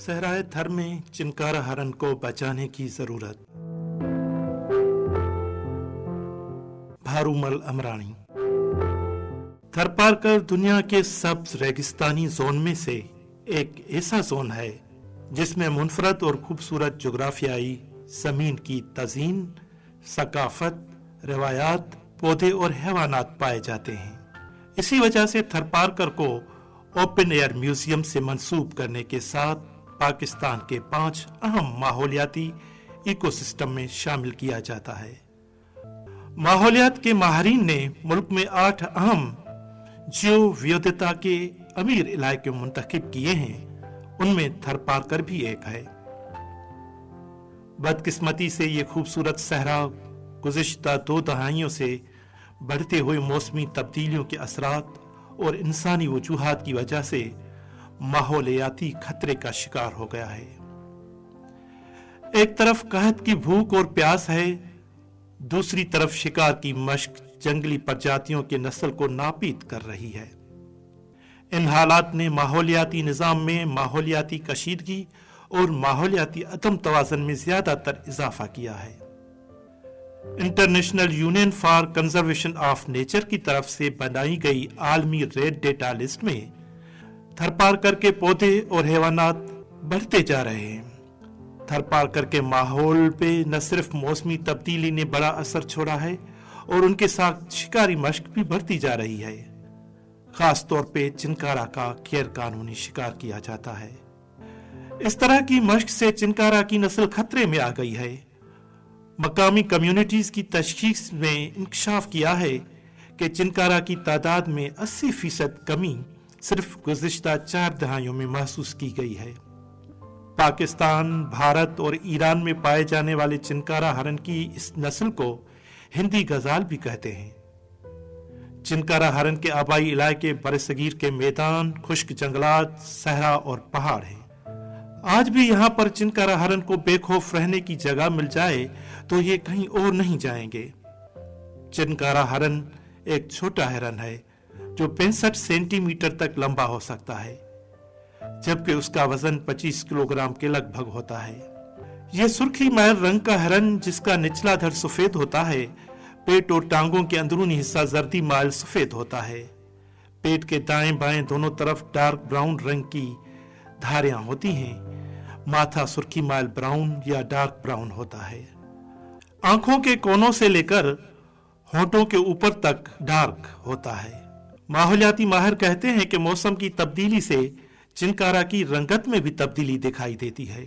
सहराए थर में चिनकारा हरन को बचाने की जरूरत। भारूमल अमरानी। थरपारकर दुनिया के सब्ज रेगिस्तानी जोन में से एक ऐसा जोन है जिसमें मुनफरद और खूबसूरत जोग्राफियाई जमीन की तज़ीन, सकाफत, रवायात, पौधे और हैवानात पाए जाते हैं। इसी वजह से थरपारकर को ओपन एयर म्यूजियम से मंसूब करने के साथ पाकिस्तान के 5 अहम माहौलियाती इकोसिस्टम में शामिल किया जाता है। माहौलियात के माहरीन ने मुल्क में 8 अहम जियो विविधता के अमीर इलाके मुंतखब किए हैं, उनमें थरपारकर भी एक है। बदकिस्मती से ये खूबसूरत सहरा गुज़िश्ता 2 दहाइयों से बढ़ते हुए मौसमी तब्दीलियों के असरात और इंसानी वजूहात की वजह से माहौलियाती खतरे का शिकार हो गया है। एक तरफ कहत की भूख और प्यास है, दूसरी तरफ शिकार की मशक जंगली प्रजातियों के नस्ल को नापीद कर रही है। इन हालात ने माहौलियाती निज़ाम में माहौलियाती कशीदगी और माहौलियाती अदम तवाज़न में ज्यादातर इजाफा किया है। International union for conservation of nature की तरफ से बनाई गई आलमी रेड डेटा लिस्ट में थरपारकर के पौधे और हैवानात बढ़ते जा रहे हैं। थरपारकर के माहौल पे न सिर्फ मौसमी तब्दीली ने बड़ा असर छोड़ा है और उनके साथ शिकारी मशक भी बढ़ती जा रही है। खास तौर पे चिनकारा का गैर कानूनी शिकार किया जाता है। इस तरह की मशक से चिनकारा की नस्ल खतरे में आ गई है। मकामी कम्युनिटीज की तशखीस में इंकशाफ किया है कि चिनकारा की तादाद में 80% कमी सिर्फ गुज़िश्ता 4 दहाइयों में महसूस की गई है। पाकिस्तान, भारत और ईरान में पाए जाने वाले चिनकारा हरन की इस नस्ल को हिंदी गजाल भी कहते हैं। चिनकारा हरन के आबाई इलाके बरसगीर के मैदान, खुश्क जंगलात, सहरा और पहाड़ हैं। आज भी यहाँ पर चिनकारा हरन को बेखौफ रहने की जगह मिल जाए तो ये कहीं और नहीं जाएंगे। चिनकारा हरन एक छोटा हिरन है जो 65 सेंटीमीटर तक लंबा हो सकता है, जबकि उसका वजन 25 किलोग्राम के लगभग होता है। यह सुर्खी महर रंग का हिरन जिसका निचला धड़ सफेद होता है, पेट और टांगों के अंदरूनी हिस्सा जर्दी माइल सफेद होता है। पेट के दाएं बाएं दोनों तरफ डार्क ब्राउन रंग की धारियां होती हैं। माथा सुर्खी माइल ब्राउन या डार्क ब्राउन होता है। आंखों के कोनों से लेकर होंठों के ऊपर तक डार्क होता है। माहौलियाती माहिर कहते हैं कि मौसम की तब्दीली से चिनकारा की रंगत में भी तब्दीली दिखाई देती है।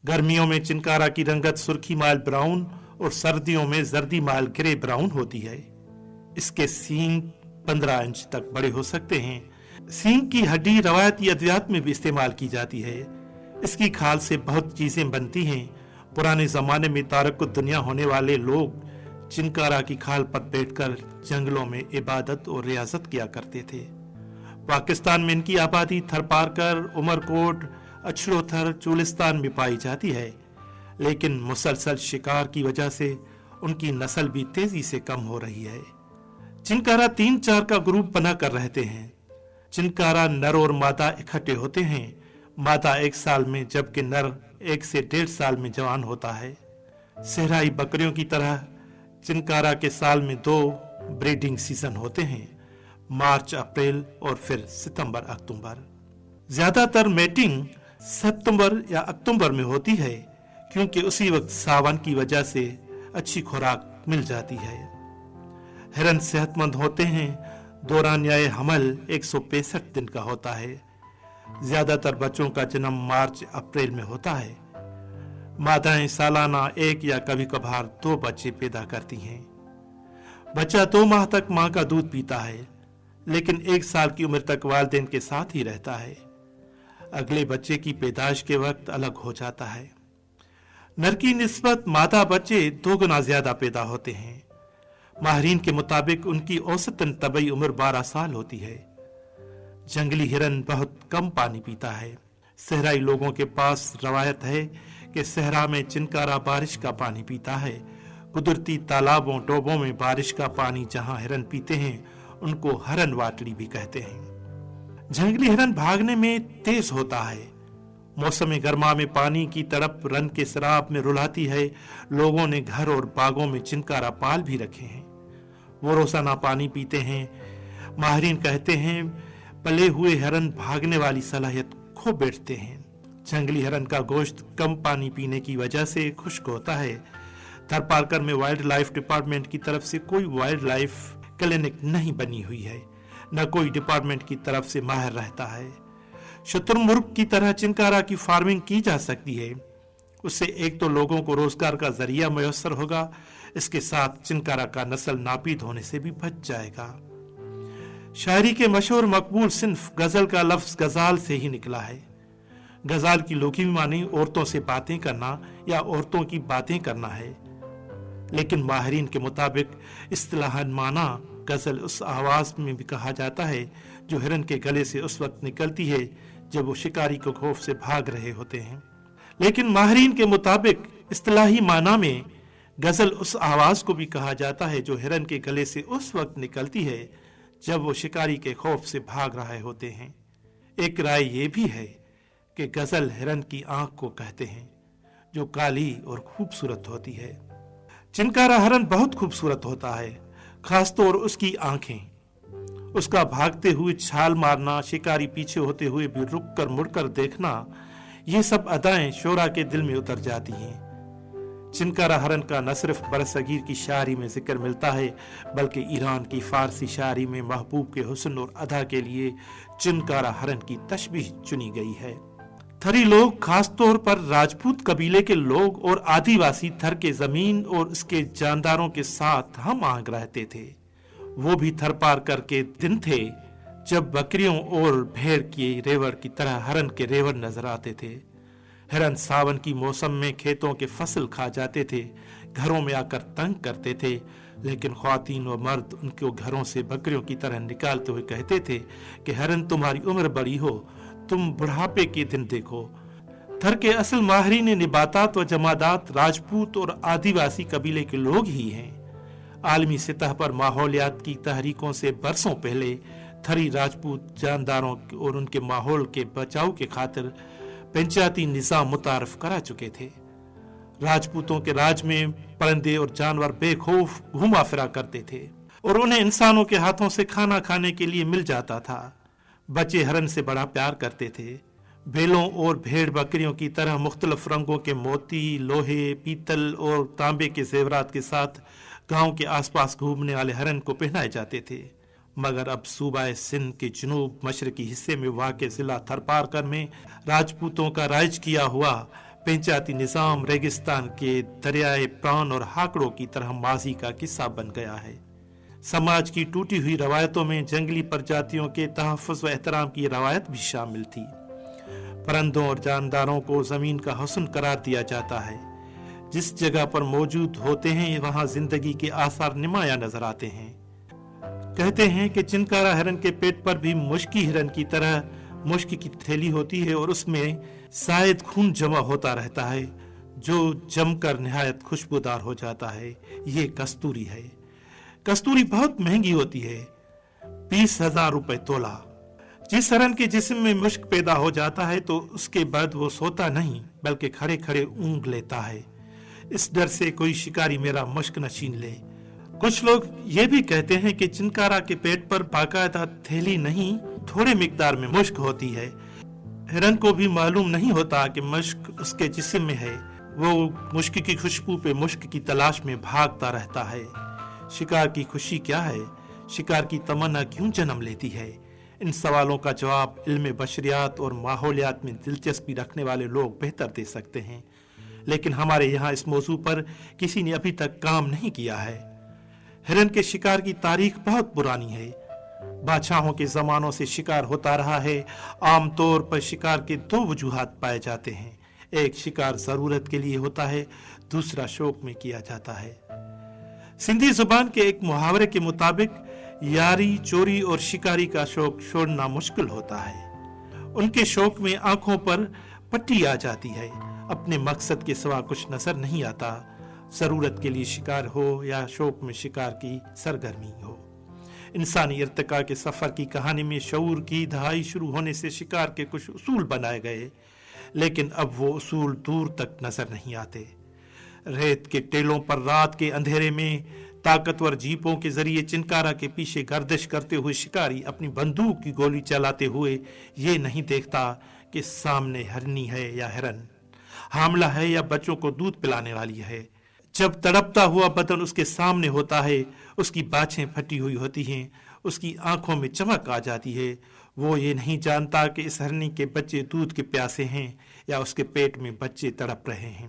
गर्मियों में चिनकारा की रंगत सुर्खी माइल ब्राउन और सर्दियों में जर्दी माइल ग्रे ब्राउन होती है। इसके सींग 15 इंच तक बड़े हो सकते हैं। सींग की हड्डी रवायती अद्वियात में भी इस्तेमाल की जाती है। इसकी खाल से बहुत चीजें बनती हैं। पुराने जमाने में तारक दुनिया होने वाले लोग चिनकारा की खाल पर बैठकर जंगलों में इबादत और रियाजत किया करते थे। पाकिस्तान में इनकी आबादी थरपारकर, उमरकोट, अछड़ोथर, चोलिस्तान में पाई जाती है, लेकिन मुसलसल शिकार की वजह से उनकी नस्ल भी तेजी से कम हो रही है। चिनकारा 3-4 का ग्रुप बनाकर रहते हैं। चिनकारा नर और मादा इकट्ठे होते हैं। मादा 1 साल में, जबकि नर 1 से 1.5 साल में जवान होता है। सहराई बकरियों की तरह चिनकारा के साल में 2 ब्रीडिंग सीजन होते हैं, मार्च अप्रैल और फिर सितंबर अक्टूबर। ज्यादातर मेटिंग सितंबर या अक्टूबर में होती है, क्योंकि उसी वक्त सावन की वजह से अच्छी खुराक मिल जाती है। हिरन सेहतमंद होते हैं। दौरानियाए हमल 165 दिन का होता है। ज्यादातर बच्चों का जन्म मार्च अप्रैल में होता है। मादाएं सालाना 1 या कभी कभार 2 बच्चे पैदा करती हैं। बच्चा 2 माह तक मां का दूध पीता है, लेकिन 1 साल की उम्र तक वालिदैन के साथ ही रहता है। अगले बच्चे की पैदाइश के वक्त अलग हो जाता है। नर की निस्बत मादा बच्चे 2 गुना ज्यादा पैदा होते हैं। माहरीन के मुताबिक उनकी औसतन तबई उम्र 12 साल होती है। जंगली हिरन बहुत कम पानी पीता है। सहराई लोगों के पास रवायत है कि सहरा में चिनकारा बारिश का पानी पीता है। कुदरती तालाबों, डोबों में बारिश का पानी जहां हिरन पीते हैं, उनको हरन वाटड़ी भी कहते हैं। जंगली हिरन भागने में तेज होता है मौसम गर्मा में पानी की तड़प रन के शराब में रुलाती है। लोगों ने घर और बागों में चिनकारा पाल भी रखे हैं। वो रोजाना पानी पीते हैं। माहिरीन कहते हैं पले हुए हिरन भागने वाली सलाहियत खो बैठते हैं। जंगली हिरन का गोश्त कम पानी पीने की वजह से खुश्क होता है। थरपारकर में वाइल्ड लाइफ डिपार्टमेंट की तरफ से कोई वाइल्ड लाइफ क्लिनिक नहीं बनी हुई है, न कोई डिपार्टमेंट की तरफ से माहिर रहता है। शुतुरमुर्ग की तरह चिनकारा की फार्मिंग की जा सकती है। उससे एक तो लोगों को रोजगार का जरिया मुयस्सर होगा, इसके साथ चिनकारा का नस्ल नापीद होने से भी बच जाएगा। शायरी के मशहूर मकबूल सिन्फ गजल का लफ्ज गजाल से ही निकला है। गजाल की लुघी मानी औरतों से बातें करना या औरतों की बातें करना है, लेकिन माहिरीन के मुताबिक इस्तिलाहन माना गजल उस आवाज में भी कहा जाता है जो हिरन के गले से उस वक्त निकलती है जब वो शिकारी को खौफ से भाग रहे होते हैं। लेकिन माहिरीन के मुताबिक इस्तिलाही माना में गजल उस आवाज को भी कहा जाता है जो हिरन के गले से उस वक्त निकलती है जब वो शिकारी के खौफ से भाग रहे होते हैं। एक राय ये भी है कि गजल हिरन की आंख को कहते हैं जो काली और खूबसूरत होती है। चिनकारा हिरन बहुत खूबसूरत होता है, खासतौर उसकी आंखें। उसका भागते हुए छाल मारना, शिकारी पीछे होते हुए भी रुक कर मुड़कर देखना, ये सब अदाएं शोरा के दिल में उतर जाती हैं। चिनकारा हिरन का न सिर्फ बरसगीर की शायरी में जिक्र मिलता है, बल्कि ईरान की फारसी शायरी में महबूब के हुस्न और अदा के लिए चिनकारा हिरन की तशबीह चुनी गई है। थरी लोग, खासतौर पर राजपूत कबीले के लोग और आदिवासी थर के जमीन और इसके जानदारों के साथ हम आहंग रहते थे। वो भी थर पार करके दिन थे जब बकरियों और भेड़ के रेवड़ की तरह हिरन के रेवड़ नजर आते थे। हिरन सावन की मौसम में खेतों के फसल खा जाते थे, घरों में आकर तंग करते थे, लेकिन ख्वातीन व मर्द उनको घरों से बकरियों की तरह निकालते हुए कहते थे कि हिरन तुम्हारी उम्र बड़ी हो, तुम बुढ़ापे के दिन देखो। थर के असल माहिरीन निबातात व जमादात राजपूत और आदिवासी कबीले के लोग ही हैं। आलमी सतह पर माहौलियात की तहरीकों से बरसों पहले थरी राजपूत जानदारों और उनके माहौल के बचाव के खातिर पंचायती निजाम मुतारफ करा चुके थे। राजपूतों के राज में परिंदे और जानवर बेखौफ घुमा फिरा करते थे और उन्हें इंसानों के हाथों से खाना खाने के लिए मिल जाता था। बच्चे हिरन से बड़ा प्यार करते थे। बैलों और भेड़ बकरियों की तरह मुख्तलिफ रंगों के मोती, लोहे, पीतल और तांबे के जेवरात के साथ गांव के आसपास घूमने वाले हिरन को पहनाए जाते थे। मगर अब सूबा सिंध के जनूब मशरकी हिस्से में वाक़ जिला थरपारकर में राजपूतों का राज किया हुआ पंचायती निजाम रेगिस्तान के दरियाए प्राण और हाकड़ों की तरह माजी का किस्सा बन गया है। समाज की टूटी हुई रवायतों में जंगली प्रजातियों के तहफ़्फ़ुज़ व एहतराम की रवायत भी शामिल थी। परिंदों और जानदारों को जमीन का हुस्न करार दिया जाता है। जिस जगह पर मौजूद होते हैं वहां जिंदगी के आसार नुमायां नजर आते हैं। कहते हैं कि चिनकारा हिरन के पेट पर भी मुश्की हिरन की तरह मुश्क की थैली होती है और उसमें शायद खून जमा होता रहता है जो जमकर निहायत खुशबूदार हो जाता है। ये कस्तूरी है। कस्तूरी बहुत महंगी होती है, 20,000 रुपए तोला। जिस हिरन के जिस्म में मुश्क पैदा हो जाता है तो उसके बाद वो सोता नहीं बल्कि खड़े खड़े ऊँघ लेता है, इस डर से कोई शिकारी मेरा मुश्क न छीन ले। कुछ लोग ये भी कहते हैं कि चिनकारा के पेट पर बाकायदा थैली नहीं, थोड़े मिकदार में मुश्क होती है। हिरन को भी मालूम नहीं होता कि मुश्क उसके जिस्म में है। वो मुश्क की खुशबू पे मुश्क की तलाश में भागता रहता है। शिकार की खुशी क्या है? शिकार की तमन्ना क्यों जन्म लेती है? इन सवालों का जवाब इल्म बशरियात और माहौलियात में दिलचस्पी रखने वाले लोग बेहतर दे सकते हैं, लेकिन हमारे यहाँ इस मौजू पर किसी ने अभी तक काम नहीं किया है। हिरन के शिकार की तारीख बहुत पुरानी है। बादशाहों के जमानों से शिकार होता रहा है। आमतौर पर शिकार के दो वजूहात पाए जाते हैं। एक शिकार जरूरत के लिए होता है, दूसरा शौक में किया जाता है। सिंधी जुबान के एक मुहावरे के मुताबिक यारी, चोरी और शिकारी का शौक छोड़ना मुश्किल होता है। उनके शौक में आंखों पर पट्टी आ जाती है। अपने मकसद के सिवा कुछ नजर नहीं आता। जरूरत के लिए शिकार हो या शौक में शिकार की सरगर्मी हो। इंसानी इर्तिका के सफर की कहानी में शऊर की दहाई शुरू होने से शिकार के कुछ उसूल बनाए गए। لیکن اب وہ اصول دور تک نظر نہیں آتے۔ ریت کے ٹیلوں پر رات کے اندھیرے میں طاقتور جیپوں کے ذریعے چنکارا کے پیچھے گردش کرتے ہوئے شکاری اپنی بندوق کی گولی چلاتے ہوئے یہ نہیں دیکھتا کہ سامنے ہرنی ہے یا ہرن، حاملہ ہے یا بچوں کو دودھ پلانے والی ہے۔ جب تڑپتا ہوا بدن اس کے سامنے ہوتا ہے، اس کی باچھیں پھٹی ہوئی ہوتی ہیں، اس کی آنکھوں میں چمک آ جاتی ہے، وہ یہ نہیں جانتا کہ اس ہرنی کے بچے دودھ کے پیاسے ہیں یا اس کے پیٹ میں بچے تڑپ رہے ہیں۔